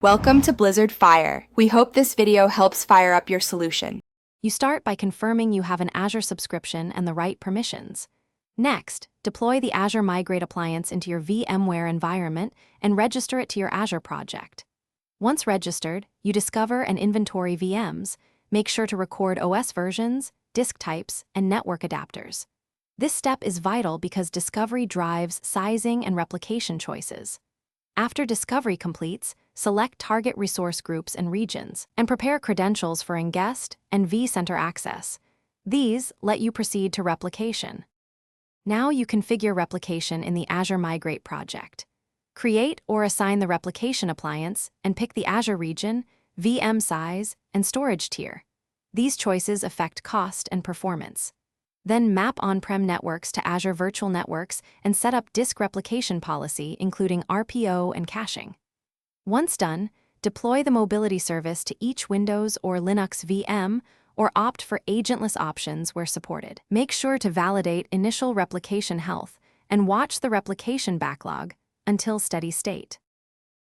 Welcome to Blizzard Fire. We hope this video helps fire up your solution. You start by confirming you have an Azure subscription and the right permissions. Next, deploy the Azure Migrate appliance into your VMware environment and register it to your Azure project. Once registered, you discover and inventory VMs. Make sure to record OS versions, disk types, and network adapters. This step is vital because discovery drives sizing and replication choices. After discovery completes, select target resource groups and regions, and prepare credentials for ingest and vCenter access. These let you proceed to replication. Now you configure replication in the Azure Migrate project. Create or assign the replication appliance and pick the Azure region, VM size, and storage tier. These choices affect cost and performance. Then map on-prem networks to Azure Virtual Networks and set up disk replication policy, including RPO and caching. Once done, deploy the mobility service to each Windows or Linux VM or opt for agentless options where supported. Make sure to validate initial replication health and watch the replication backlog until steady state.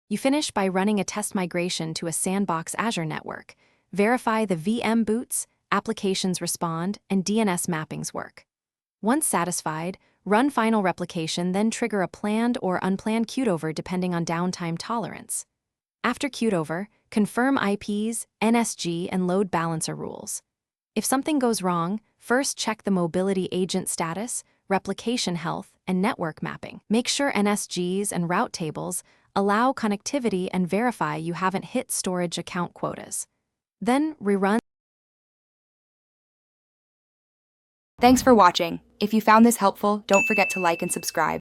You finish by running a test migration to a sandbox Azure network. Verify the VM boots, applications respond, and DNS mappings work. Once satisfied, run final replication, then trigger a planned or unplanned cutover depending on downtime tolerance. After cutover, confirm IPs, NSG, and load balancer rules. If something goes wrong, first check the mobility agent status, replication health, and network mapping. Make sure NSGs and route tables allow connectivity and verify you haven't hit storage account quotas. Then rerun. Thanks for watching. If you found this helpful, don't forget to like and subscribe.